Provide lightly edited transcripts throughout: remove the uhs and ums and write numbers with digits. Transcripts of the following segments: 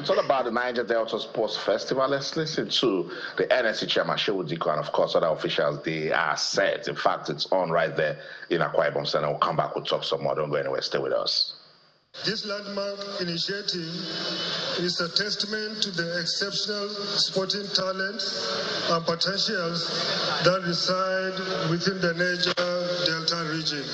It's all about the Niger Delta Sports Festival. Let's listen to the NSC chairman, Shehu Diko, and of course other officials. They are set. In fact, it's on right there in Akwa Ibom Center. We'll come back, we'll talk some more. Don't go anywhere. Stay with us. This landmark initiative is a testament to the exceptional sporting talents and potentials that reside within the Niger Delta region.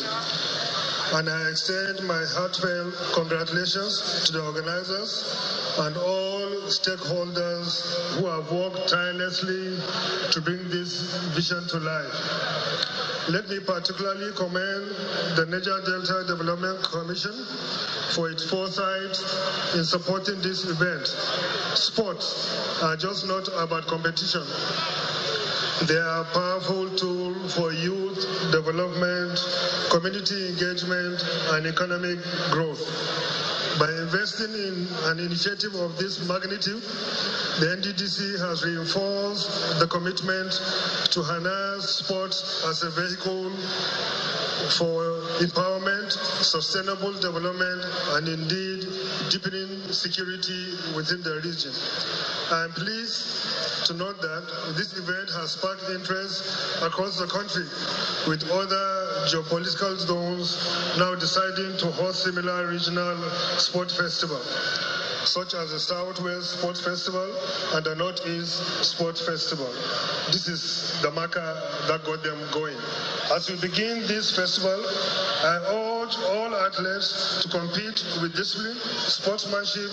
And I extend my heartfelt congratulations to the organizers and all stakeholders who have worked tirelessly to bring this vision to life. Let me particularly commend the Niger Delta Development Commission for its foresight in supporting this event. Sports are just not about competition. They are a powerful tool for youth development, community engagement, and economic growth. By investing in an initiative of this magnitude, the NDDC has reinforced the commitment to harness sports as a vehicle for empowerment, sustainable development, and indeed deepening security within the region. I am pleased to note that this event has sparked interest across the country, with other geopolitical zones now deciding to host similar regional sport festivals, such as the Southwest Sports Festival and the Northeast Sports Festival. This is the marker that got them going. As we begin this festival, I urge all athletes to compete with discipline, sportsmanship,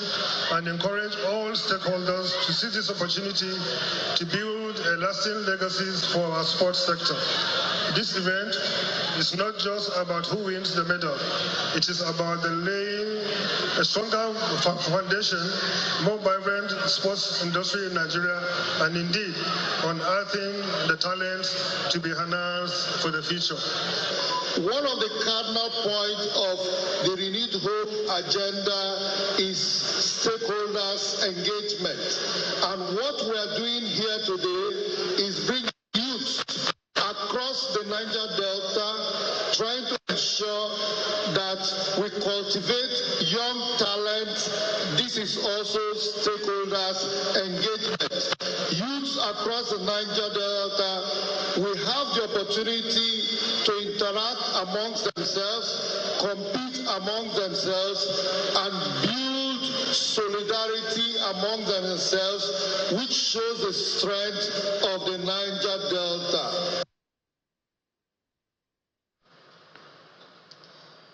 and encourage all stakeholders to see this opportunity to build a lasting legacies for our sports sector. This event is not just about who wins the medal. It is about the laying a stronger foundation, more vibrant sports industry in Nigeria, and indeed unearthing the talents to be harnessed for the future. One of the cardinal points of the Renewed Hope agenda is stakeholders' engagement. And what we are doing here today is bring youth across the Niger Delta, trying to ensure that we cultivate young talent. This is also stakeholders' engagement. Youths across the Niger Delta will have the opportunity to interact amongst themselves, compete among themselves, and build solidarity among themselves, which shows the strength of the Niger Delta.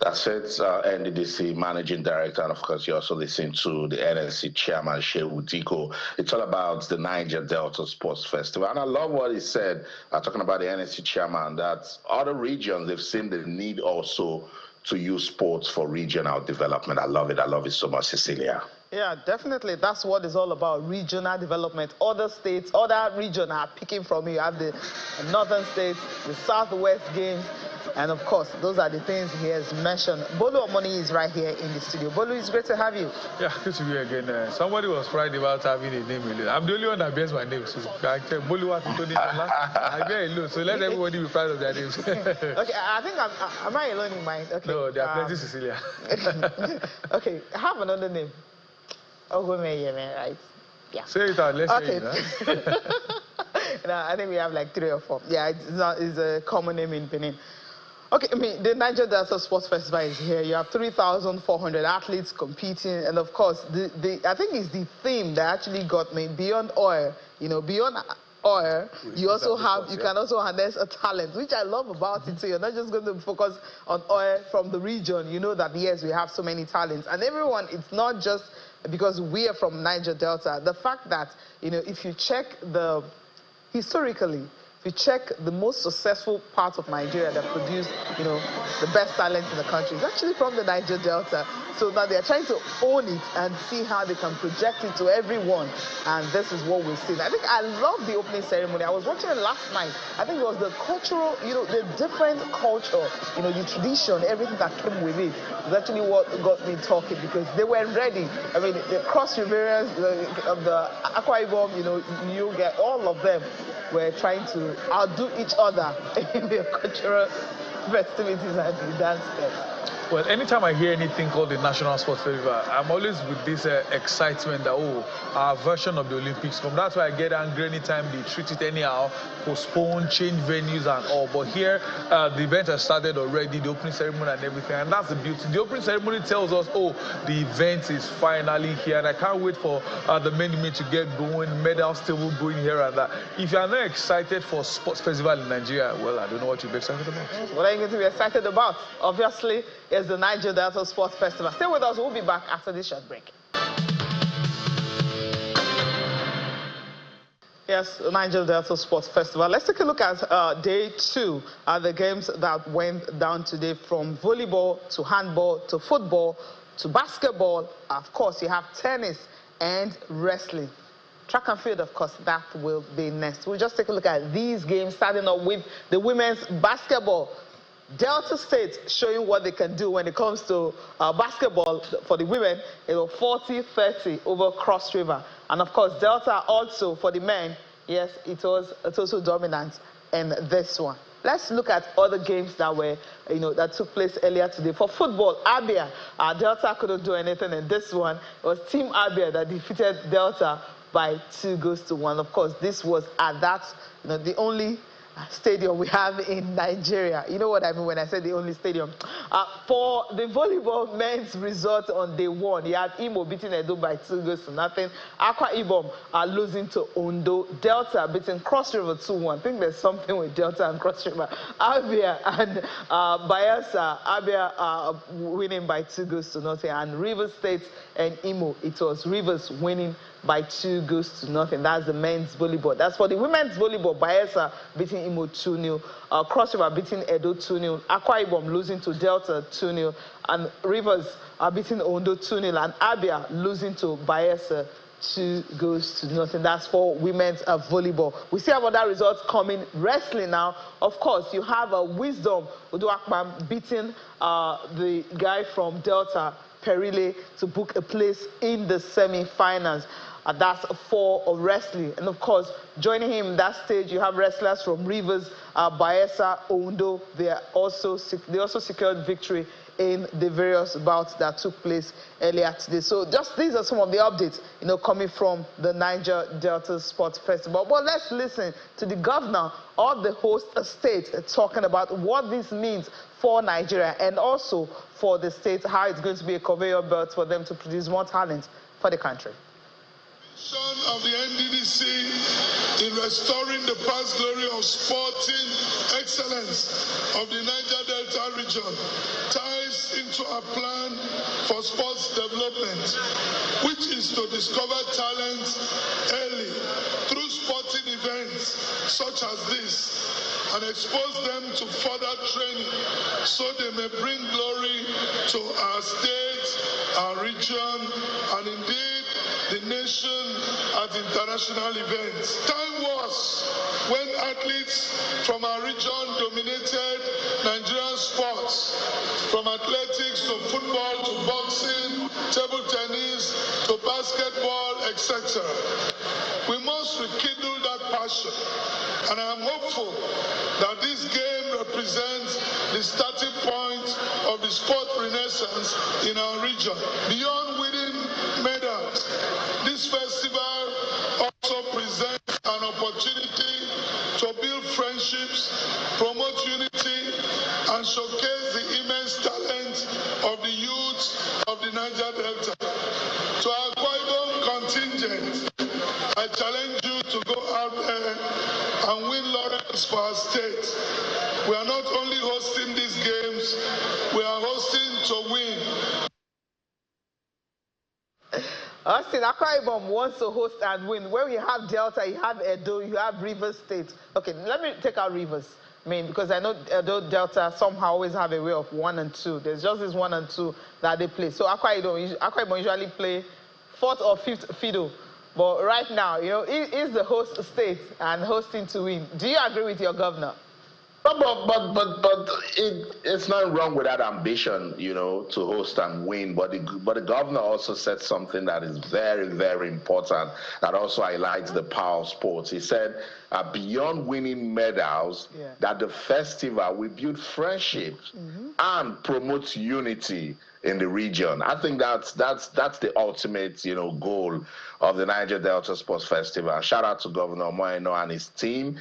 That's it, NDDC Managing Director, and of course you also listen to the NSC Chairman, Shehu Diko. It's all about the Niger Delta Sports Festival. And I love what he said, talking about the NSC Chairman, that other regions, they've seen the need also to use sports for regional development. I love it so much, Cecilia. Yeah, definitely. That's what it's all about, regional development. Other states, other regions are picking from you. You have the northern states, the southwest games, and of course, those are the things he has mentioned. Bolu Omoni is right here in the studio. Bolu, it's great to have you. Yeah, good to be here again. Somebody was frightened about having a name. I'm the only one that bears my name. So I tell Bolu what to do. I bear alone. So let everybody be proud of their names. Okay, I think am I alone in mine? Okay. No, there are plenty, Cecilia. Okay, I have another name. Oh, right? Yeah. Say it out. Let's okay. say it. No, I think we have like 3 or 4. Yeah, it's a common name in Benin. Okay, I mean, the Niger Delta Sports Festival is here. You have 3,400 athletes competing, and of course, I think it's the theme that actually got me beyond oil. You know, beyond oil, you also have, you can also harness a talent, which I love about it. So you're not just going to focus on oil from the region. You know that, yes, we have so many talents. And everyone, it's not just because we are from Niger Delta. The fact that, you know, if you check historically, if you check the most successful parts of Nigeria that produce, you know, the best talent in the country, it's actually from the Niger Delta. So now they're trying to own it and see how they can project it to everyone. And this is what we've seen. I think I love the opening ceremony. I was watching it last night. I think it was the cultural, you know, the different culture, you know, the tradition, everything that came with it. It's actually what got me talking, because they were ready. I mean, the cross rivers of the Akwa Ibom, you know, you get all of them were trying to outdo each other in their cultural festivities and the dance steps. Well, anytime I hear anything called the National Sports Festival, I'm always with this excitement that, oh, our version of the Olympics come. That's why I get angry anytime they treat it anyhow, postpone, change venues and all. But here, the event has started already, the opening ceremony and everything, and that's the beauty. The opening ceremony tells us, oh, the event is finally here, and I can't wait for the men to get going, medals table going here and that. If you are not excited for sports festival in Nigeria, well, I don't know what you'll be excited about. What are you going to be excited about? Obviously, is the Niger Delta Sports Festival. Stay with us. We'll be back after this short break. Yes, the Niger Delta Sports Festival. Let's take a look at day 2, the games that went down today, from volleyball to handball to football to basketball. Of course, you have tennis and wrestling. Track and field, of course, that will be next. We'll just take a look at these games, starting off with the women's basketball. Delta State showing what they can do when it comes to basketball for the women. It was 40-30 over Cross River. And of course, Delta also for the men, yes, it was also dominant in this one. Let's look at other games that were, that took place earlier today. For football, Abia, Delta couldn't do anything in this one. It was Team Abia that defeated Delta by 2-1. Of course, this was at that, the only stadium we have in Nigeria. You know what I mean when I say the only stadium. For the volleyball men's result on day 1, you had Imo beating Edo by 2-0. Akwa Ibom losing to Ondo. Delta beating Cross River 2-1. I think there's something with Delta and Cross River. Abia and Bayelsa, Abia winning by 2-0. And Rivers State and Imo, it was Rivers winning by 2-0. That's the men's volleyball. That's for the women's volleyball. Bayelsa beating Imo 2-0. Cross River beating Edo 2-0. Akwa Ibom losing to Delta 2-0. And Rivers beating Ondo 2-0. And Abia losing to Bayelsa 2-0. That's for women's volleyball. We see how other results coming. Wrestling now. Of course, you have Wisdom Uduakpam beating the guy from Delta, Perile, to book a place in the semi-finals. That's for wrestling. And of course, joining him in that stage, you have wrestlers from Rivers, Bayelsa, Ondo. They also secured victory in the various bouts that took place earlier today. So just these are some of the updates, coming from the Niger Delta Sports Festival. But let's listen to the governor of the host state talking about what this means for Nigeria and also for the state, how it's going to be a conveyor belt for them to produce more talent for the country. Of the NDDC in restoring the past glory of sporting excellence of the Niger Delta region ties into a plan for sports development, which is to discover talent early through sporting events such as this and expose them to further training so they may bring glory to our state, our region, and indeed the nation at international events. Time was when athletes from our region dominated Nigerian sports, from athletics to football to boxing, table tennis to basketball, etc. We must rekindle that passion, and I am hopeful that this game represents the starting point of the sport renaissance in our region. Beyond winning medals, this festival also presents an opportunity to build friendships, promote unity, and showcase the immense talent of the youth of the Niger Delta. To our Akwa Ibom contingent, I challenge you to go out there and win laurels for our state. We are not only hosting these games, we are hosting to win. Austin, Akwa Ibom wants to host and win. When we have Delta, you have Edo, you have Rivers State. Okay, let me take out Rivers. Because I know Edo, Delta somehow always have a way of 1 and 2. There's just this 1 and 2 that they play. So Akwa Ibom usually play 4th or 5th fiddle. But right now, he's the host state and hosting to win. Do you agree with your governor? But it's not wrong with that ambition, to host and win. But the governor also said something that is very, very important, that also highlights the power of sports. He said, beyond winning medals, that the festival will build friendships and promote unity in the region. I think that's the ultimate, goal of the Niger Delta Sports Festival. Shout out to Governor Moeno and his team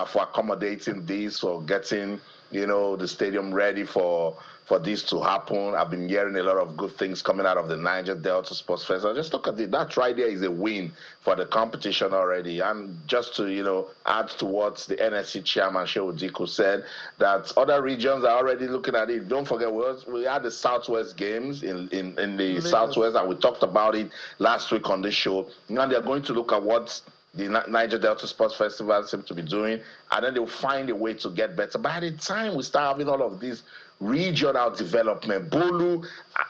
for accommodating this, for getting, the stadium ready for this to happen. I've been hearing a lot of good things coming out of the Niger Delta Sports Festival. Just look at it. That right there is a win for the competition already. And just to, add to what the NSC chairman, Shehu Diko, said, that other regions are already looking at it. Don't forget, we had the Southwest Games in the Southwest, and we talked about it last week on this show. Now they're going to look at what the Niger Delta Sports Festival seems to be doing, and then they'll find a way to get better. By the time we start having all of these regional development, Bolu,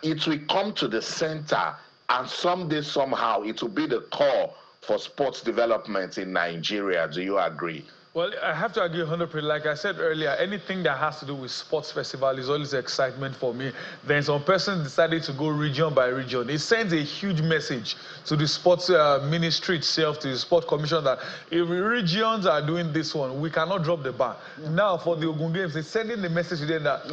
it will come to the center, and someday, somehow, it will be the core for sports development in Nigeria. Do you agree? Well, I have to agree 100%. Like I said earlier, anything that has to do with sports festival is always excitement for me. Then some person decided to go region by region. It sends a huge message to the sports ministry itself, to the sport commission, that if regions are doing this one, we cannot drop the bar. Now, for the Ogun Games, it's sending the message to them that...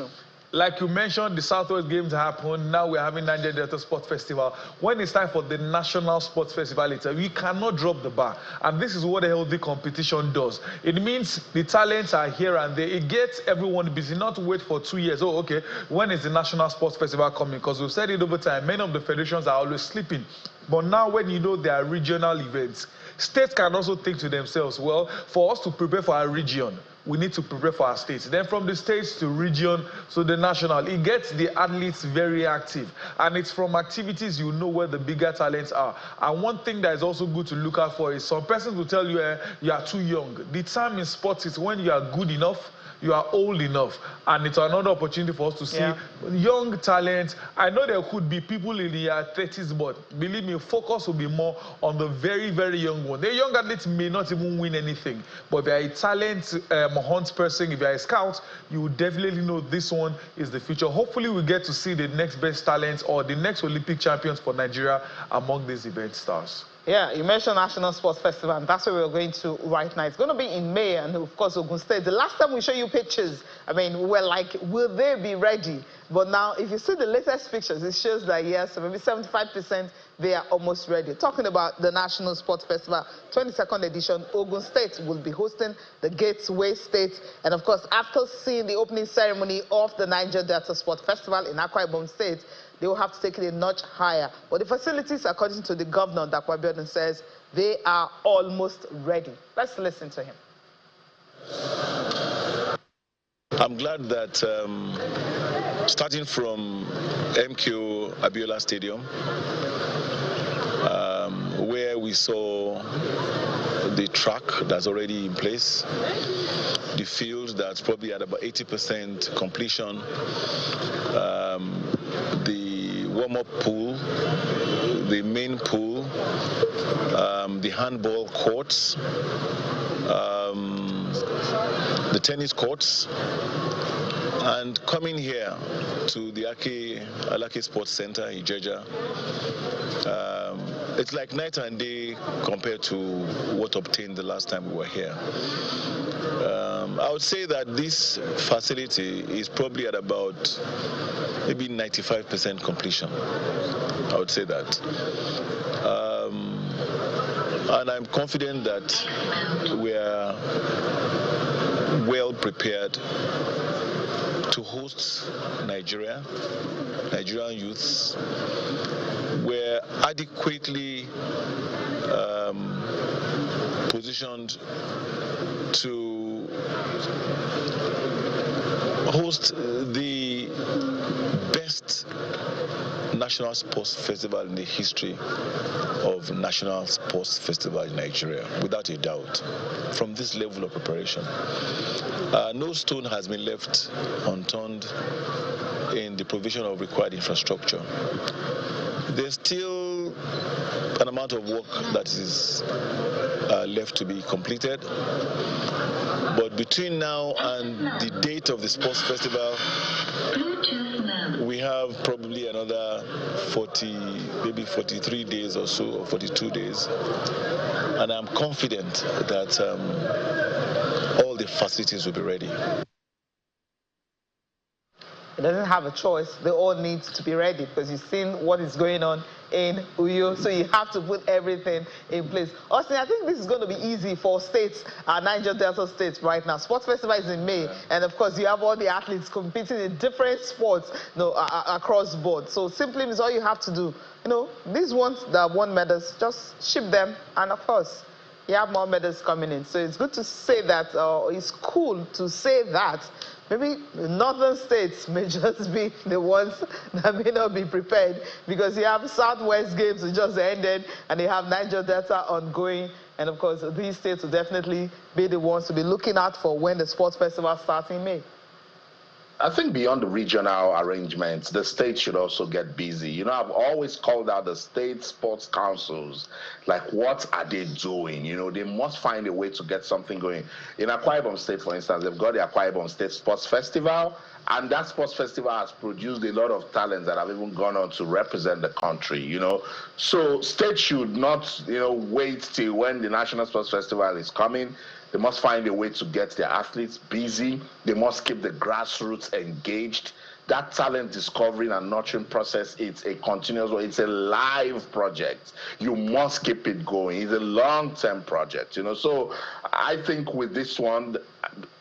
Like you mentioned, the Southwest Games happen. Now we're having Niger Delta Sports Festival. When it's time for the National Sports Festival, we cannot drop the bar. And this is what a healthy competition does. It means the talents are here and there. It gets everyone busy, not to wait for 2 years. Oh, okay, when is the National Sports Festival coming? Because we've said it over time, many of the federations are always sleeping. But now when there are regional events, states can also think to themselves, well, for us to prepare for our region, we need to prepare for our states. Then from the states to region, so the national, it gets the athletes very active. And it's from activities where the bigger talents are. And one thing that is also good to look out for is some persons will tell you you are too young. The time in sports is when you are good enough, you are old enough, and it's another opportunity for us to see young talent. I know there could be people in their 30s, but believe me, focus will be more on the very, very young one. The young athletes may not even win anything, but if they are a talent hunt person, if you are a scout, you will definitely know this one is the future. Hopefully, we get to see the next best talents or the next Olympic champions for Nigeria among these event stars. Yeah, you mentioned National Sports Festival, and that's where we're going to right now. It's going to be in May, and of course, Ogun State. The last time we showed you pictures, we were like, will they be ready? But now, if you see the latest pictures, it shows that, yes, maybe 75% they are almost ready. Talking about the National Sports Festival, 22nd edition, Ogun State will be hosting the Gateway State. And of course, after seeing the opening ceremony of the Niger Delta Sports Festival in Akwa Ibom State, they will have to take it a notch higher. But the facilities, according to the governor, Dakwa Biodun, says they are almost ready. Let's listen to him. I'm glad that starting from MQ Abiola Stadium, where we saw the track that's already in place, the field that's probably at about 80% completion, the warm-up pool, the main pool, the handball courts, the tennis courts, and coming here to the Alaki Sports Center, Ijeja, it's like night and day compared to what obtained the last time we were here. I would say that this facility is probably at about maybe 95% completion. I would say that. And I'm confident that we are well prepared to host Nigerian youths. We're adequately positioned to host the best national sports festival in the history of national sports festival in Nigeria, without a doubt, from this level of preparation. No stone has been left unturned in the provision of required infrastructure. There's still an amount of work that is left to be completed. But between now and the date of the sports festival, we have probably another maybe 43 days or so, or 42 days. And I'm confident that all the facilities will be ready. It doesn't have a choice. They all need to be ready because you've seen what is going on in Uyo, so you have to put everything in place. Austin, I think this is going to be easy for states, Niger Delta states right now. Sports Festival is in May, and of course you have all the athletes competing in different sports, across the board. So simply means all you have to do, these ones that won medals, just ship them, and of course you have more medals coming in. So it's good to say that, it's cool to say that. Maybe the northern states may just be the ones that may not be prepared because you have Southwest Games that just ended and they have Niger Delta ongoing. And of course, these states will definitely be the ones to be looking out for when the sports festival starts in May. I think beyond the regional arrangements, the state should also get busy. I've always called out the state sports councils. Like, what are they doing? They must find a way to get something going. In Akwa Ibom State, for instance, they've got the Akwa Ibom State Sports Festival, and that sports festival has produced a lot of talents that have even gone on to represent the country, So states should not, wait till when the National Sports Festival is coming. They must find a way to get their athletes busy. They must keep the grassroots engaged. That talent discovery and nurturing process, it's a continuous one. It's a live project. You must keep it going. It's a long-term project, So I think with this one,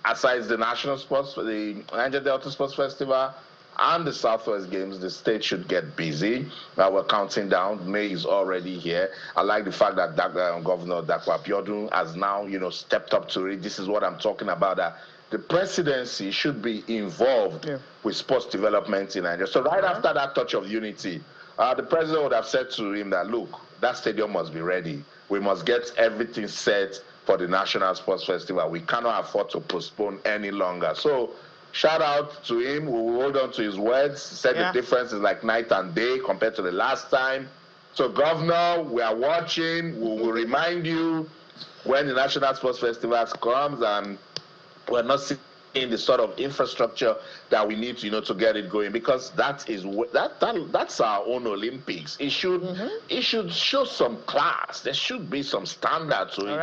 aside the national sports, the Niger Delta Sports Festival, and the Southwest Games, the state should get busy. We're counting down. May is already here. I like the fact that Governor Dakwa Abiodun has now, stepped up to it. This is what I'm talking about, that the presidency should be involved with sports development in Nigeria. So right after that touch of unity, the president would have said to him that, look, that stadium must be ready. We must get everything set for the National Sports Festival. We cannot afford to postpone any longer. So shout out to him. We will hold on to his words. Said the difference is like night and day compared to the last time. So, Governor, we are watching. We will remind you when the National Sports Festival comes, and we're not seeing the sort of infrastructure that we need to get it going, because that's our own Olympics. It should show some class. There should be some standard to it,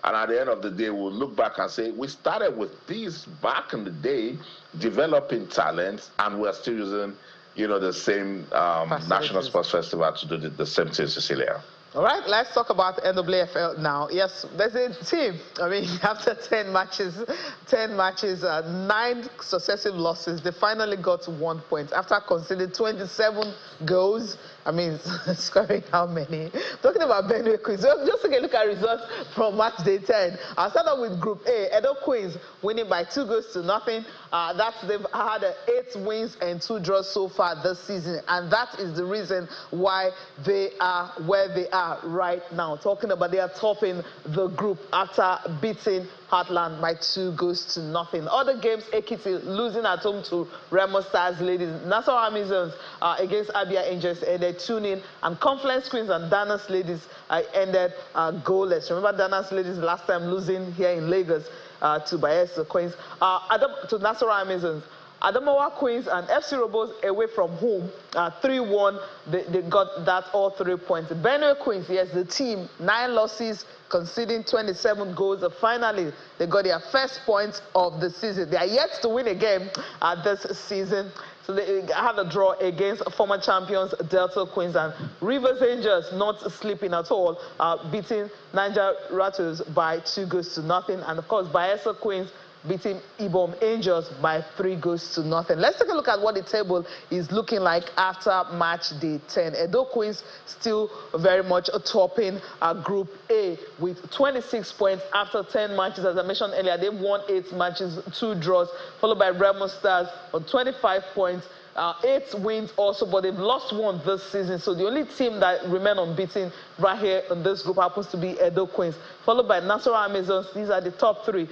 And at the end of the day, we'll look back and say we started with these back in the day, developing talents, and we're still using, the same National Sports Festival to do the same thing, Cecilia. All right, let's talk about NWFL now. Yes, there's a team. After 10 matches, 9 successive losses, they finally got 1 point after conceding 27 goals. Scoring how many? Talking about Benue Queens. Just take a look at results from match day 10. I'll start off with Group A. Edo Queens winning by 2-0. They've had 8 wins and 2 draws so far this season, and that is the reason why they are where they are right now. Talking about they are topping the group after beating Heartland by 2-0. Other games, Ekiti losing at home to Remo Stars Ladies. Nassau Amazons against Abia Angels ended 2-0, and Confluence Queens and Danas Ladies ended goalless. Remember Danas Ladies last time losing here in Lagos to Bayelsa Queens. To Nassau Amazons. Adamawa Queens and FC Robos away from home, 3-1. They got that all 3 points. Benue Queens, yes, the team, 9 losses, conceding 27 goals. Finally, they got their first points of the season. They are yet to win a game this season. So they had a draw against former champions Delta Queens, and Rivers Angels not sleeping at all, beating Niger Rattles by 2-0. And of course, Bayelsa Queens beating Ibom Angels by 3-0. Let's take a look at what the table is looking like after match day 10. Edo Queens still very much topping Group A with 26 points after 10 matches. As I mentioned earlier, they've won 8 matches, 2 draws, followed by Remo Stars on 25 points. 8 wins also, but they've lost 1 this season. So the only team that remain unbeaten right here in this group happens to be Edo Queens, followed by Nassau Amazons. These are the top 3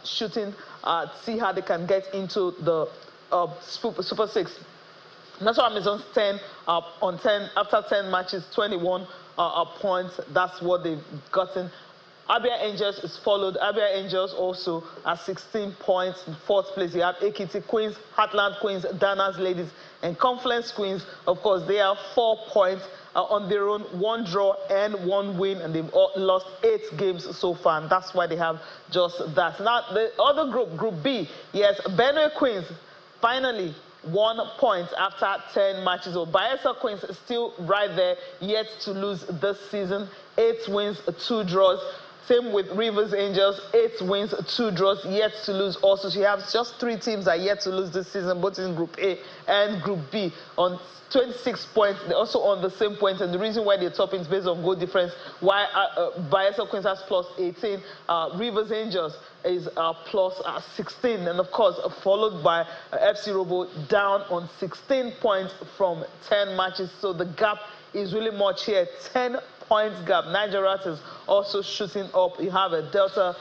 shooting, see how they can get into the Super 6. National is on 10 after 10 matches, 21 points. That's what they've gotten. Abia Angels is followed. Abia Angels also at 16 points in 4th place. You have Ekiti Queens, Heartland Queens, Danas Ladies, and Confluence Queens. Of course, they have 4 points on their own, 1 draw and 1 win, and they've lost 8 games so far, and that's why they have just that. Now, the other group, Group B, yes, Benue Queens, finally, 1 point after 10 matches. So Bayelsa Queens still right there, yet to lose this season. 8 wins, 2 draws. Same with Rivers Angels, 8 wins, 2 draws, yet to lose also. She has just 3 teams that are yet to lose this season, both in Group A and Group B, on 26 points. They're also on the same points, and the reason why they're topping is based on goal difference. Why Bayelsa Queens has plus 18, Rivers Angels is plus 16, and of course followed by FC Robo down on 16 points from 10 matches. So the gap is really much here, 10 points gap. Niger Delta is also shooting up. You have a Delta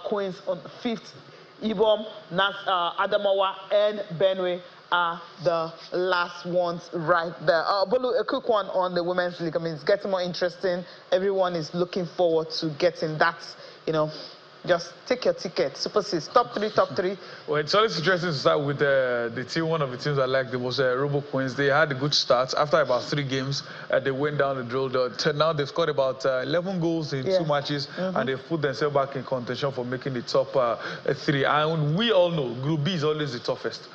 Queens on 5th. Ibom, Adamawa, and Benue are the last ones right there. Bolu, a quick one on the Women's League. I mean, it's getting more interesting. Everyone is looking forward to getting that, you know, just take your ticket. Super 6, top 3, top 3. Well, it's always interesting to start with the team, one of the teams I like the most, Robo Queens. They had a good start. After about 3 games, they went down the drill. Now they've scored about 11 goals in 2 matches, and they've put themselves back in contention for making the top 3. And we all know Group B is always the toughest.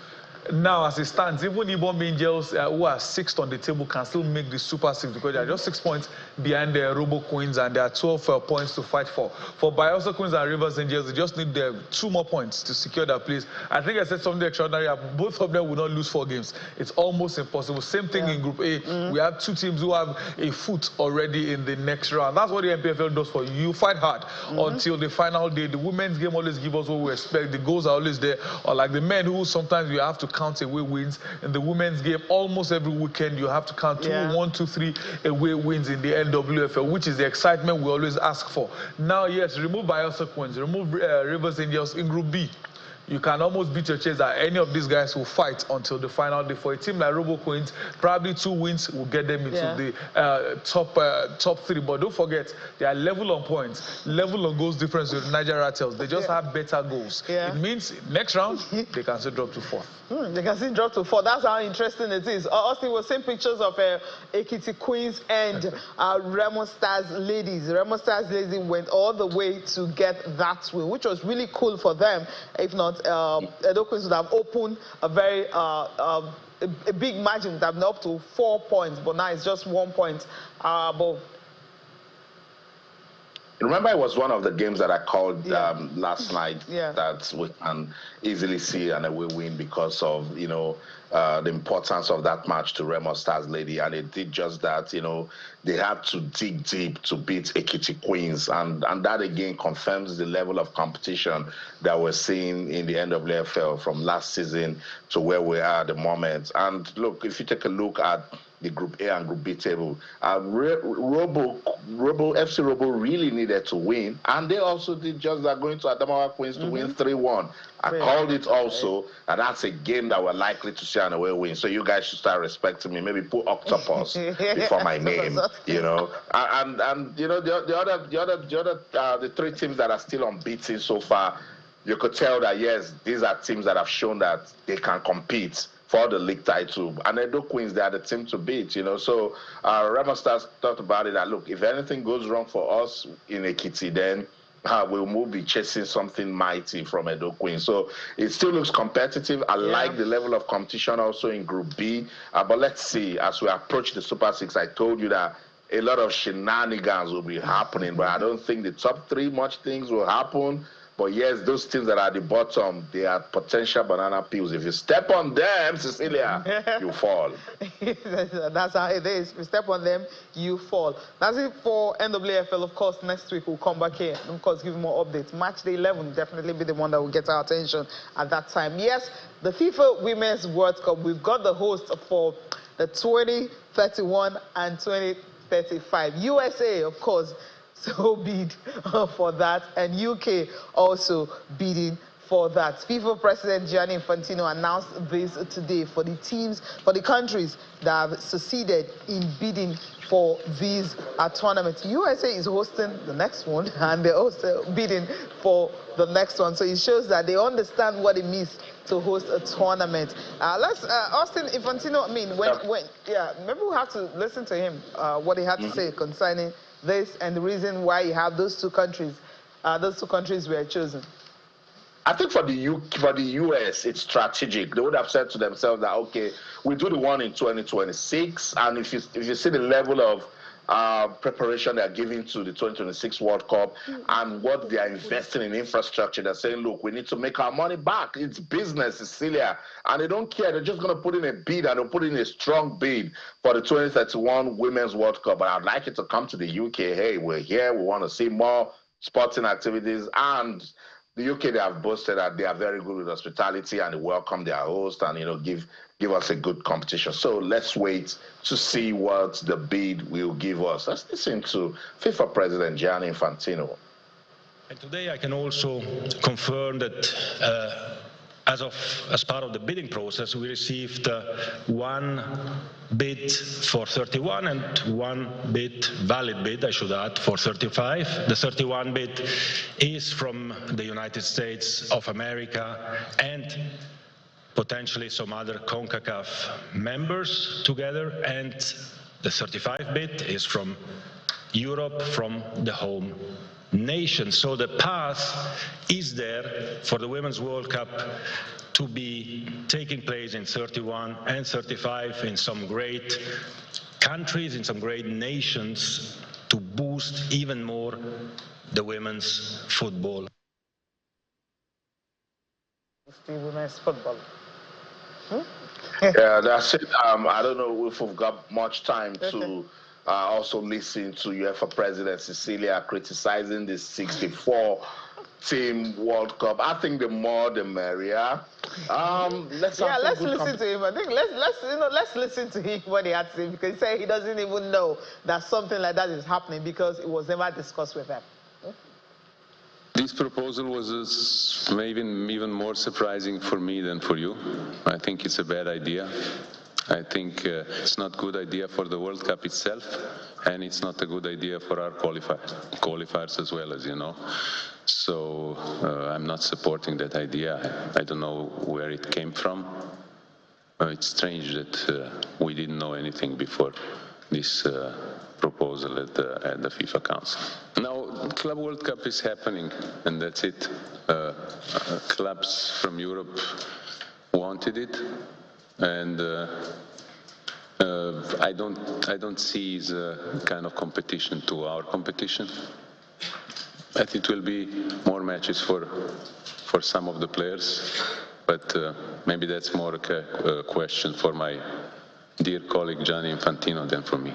Now, as it stands, even Ibom Angels, who are 6th on the table, can still make the Super 6 because they are just 6 points behind the Robo Queens, and there are 12 points to fight for. For Bayelsa Queens and Rivers Angels, they just need 2 more points to secure their place. I think I said something extraordinary. Both of them will not lose 4 games. It's almost impossible. Same thing in Group A. We have 2 teams who have a foot already in the next round. That's what the NPFL does for you. You fight hard until the final day. The women's game always gives us what we expect. The goals are always there. Or like the men who sometimes you have to count away wins. In the women's game, almost every weekend you have to count 1, 2, 3 away wins in the NWFL, which is the excitement we always ask for. Now, yes, remove Bayelsa Queens, remove Rivers Angels in Group B. You can almost beat your chest that any of these guys will fight until the final day. For a team like Robo Queens, probably 2 wins will get them into the top 3. But don't forget, they are level on points, level on goals difference with Niger Delta. They just have better goals. It means next round, they can still drop to 4th. They can still drop to 4th. That's how interesting it is. Austin was seeing pictures of Ekiti Queens and Remo Stars Ladies. Remo Stars Ladies went all the way to get that win, which was really cool for them. If not, Edo Queens would have opened a very a big margin, that up to 4 points, but now it's just 1 point above. Remember, it was one of the games that I called last night that we can easily see an away win because of, you know, the importance of that match to Remo Stars Lady, and it did just that. You know, they had to dig deep to beat Ekiti Queens, and that again confirms the level of competition that we're seeing in the NWFL from last season to where we are at the moment. And look, if you take a look at the Group A and Group B table, FC Robo really needed to win, and they also did just that, going to Adamawa Queens to win 3-1. I called it also, and that's a game that we're likely to see an away win. So you guys should start respecting me. Maybe put Octopus before my name, you know. And you know, the 3 teams that are still unbeaten so far, you could tell that yes, these are teams that have shown that they can compete for the league title. And Edo Queens, they are the team to beat, you know. So Remo Stars thought about it that, look, if anything goes wrong for us in Ekiti, then we will be chasing something mighty from Edo Queens. So it still looks competitive. I like the level of competition also in Group B. But let's see, as we approach the Super 6, I told you that a lot of shenanigans will be happening, but I don't think the top 3 much things will happen. But yes, those teams that are at the bottom, they are potential banana peels. If you step on them, Cecilia, you fall. That's how it is. If you step on them, you fall. That's it for NWFL. Of course, next week we'll come back here and, of course, give more updates. Match day 11 will definitely be the one that will get our attention at that time. Yes, the FIFA Women's World Cup. We've got the host for the 2031 and 2035. USA, of course, so bid for that, and UK also bidding for that. FIFA President Gianni Infantino announced this today for the teams, for the countries that have succeeded in bidding for these tournaments. USA is hosting the next one, and they're also bidding for the next one. So it shows that they understand what it means to host a tournament. Austin Infantino, I mean, maybe we'll have to listen to him, what he had to say concerning this and the reason why you have those two countries were chosen. I think for the US, it's strategic. They would have said to themselves that, okay, we do the one in 2026, and if you see the level of preparation they're giving to the 2026 World Cup and what they are investing in infrastructure, they're saying, look, we need to make our money back. It's business, Cecilia, and they don't care. They're just going to put in a bid, and they'll put in a strong bid for the 2031 Women's World Cup. But I'd like it to come to the UK. Hey, we're here. We want to see more sporting activities, and the UK, they have boasted that they are very good with hospitality and they welcome their host and, you know, give us a good competition. So let's wait to see what the bid will give us. Let's listen to FIFA President Gianni Infantino. And today I can also confirm that as part of the bidding process, we received one bid for 31 and one valid bid, I should add, for 35. The 31 bid is from the United States of America and potentially some other CONCACAF members together, and the 35 bid is from Europe, from the home nation. So the path is there for the Women's World Cup to be taking place in 31 and 35 in some great countries, in some great nations, to boost even more the women's football. The women's football. Yeah, that's it. I don't know if we've got much time to also listen to UEFA President Cecilia criticizing this 64-team World Cup. I think the more the merrier. Let's listen to him. I think let's listen to him what he had to say, because he said he doesn't even know that something like that is happening because it was never discussed with them. This proposal was maybe even more surprising for me than for you. I think it's a bad idea. I think it's not a good idea for the World Cup itself, and it's not a good idea for our qualifiers as well, as you know. So I'm not supporting that idea. I don't know where it came from. It's strange that we didn't know anything before this proposal at the FIFA Council. Now, Club World Cup is happening, and that's it. Clubs from Europe wanted it, and I don't see it as a kind of competition to our competition. I think it will be more matches for some of the players, but maybe that's more a question for my dear colleague Gianni Infantino than for me.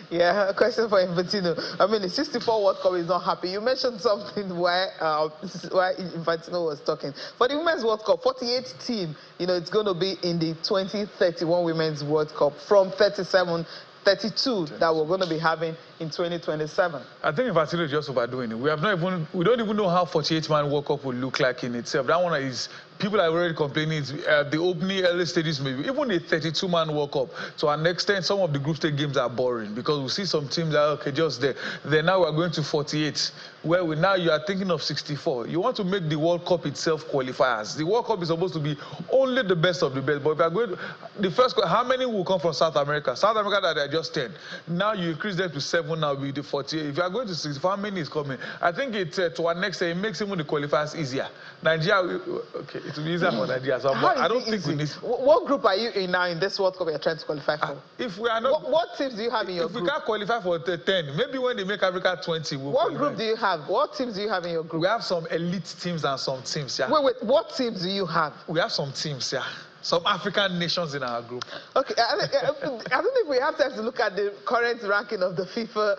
Yeah, a question for Infantino. I mean, the 64 World Cup is not happy. You something why Infantino was talking. For the Women's World Cup, 48 team, you know, it's going to be in the 2031 Women's World Cup from 32 that we're going to be having in 2027. I think Infantino is just overdoing it. We don't even know how 48-man World Cup will look like in itself. That one is, people are already complaining, the opening early stages maybe, even a 32-man World Cup. To an extent, some of the group stage games are boring because we see some teams that are okay, just there. Then now we're going to 48, where now you are thinking of 64. You want to make the World Cup itself qualifiers. The World Cup is supposed to be only the best of the best. But if you are going, the first, how many will come from South America? South America, that are just 10. Now you increase them to 7 now with the 48. If you are going to 64, how many is coming? I think it, to our next, it makes even the qualifiers easier. Nigeria, okay, it will be easier for Nigeria. So, but I don't think we need. What group are you in now in this World Cup you're trying to qualify for? If we are not, what teams do you have in your group? If we can't qualify for 10, maybe when they make Africa 20, we'll What qualify. group do you have? What teams do you have in your group? We have some elite teams and some teams, yeah. Wait, what teams do you have? We have some teams, yeah. Some African nations in our group. Okay, I don't think we have time to look at the current ranking of the FIFA,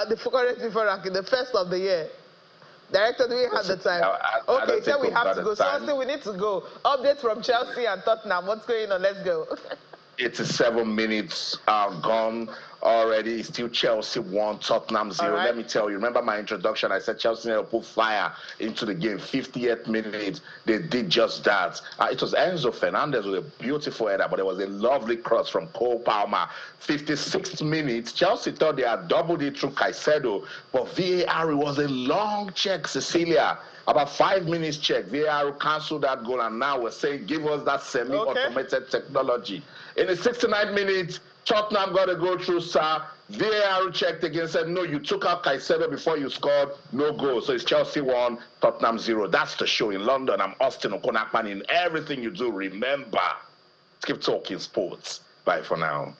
the current FIFA ranking, the first of the year. Director, do we have the time? Okay, so we have to go. So Austin, we need to go. Update from Chelsea and Tottenham. What's going on? Let's go. 87 minutes are gone already. It's still Chelsea 1, Tottenham 0. Right. Let me tell you, remember my introduction? I said Chelsea never put fire into the game. 50th minute, they did just that. It was Enzo Fernandez with a beautiful header, but it was a lovely cross from Cole Palmer. 56th minute, Chelsea thought they had doubled it through Caicedo, but VAR, it was a long check, Cecilia. About 5 minutes check, VAR cancelled that goal, and now we're saying, give us that semi-automated technology. In the 69th minute, Tottenham got to go through Sarr. VAR checked again, said, no, you took out Caicedo before you scored, no goal. So it's Chelsea 1, Tottenham 0. That's the show in London. I'm Austin Okonakman. In everything you do, remember, keep talking sports. Bye for now.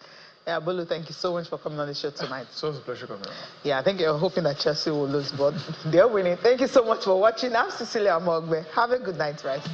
Yeah, Bolu, thank you so much for coming on the show tonight. So it's a pleasure coming on. Yeah, I think you're hoping that Chelsea will lose, but they're winning. Thank you so much for watching. I'm Cecilia Mogbe. Have a good night, right?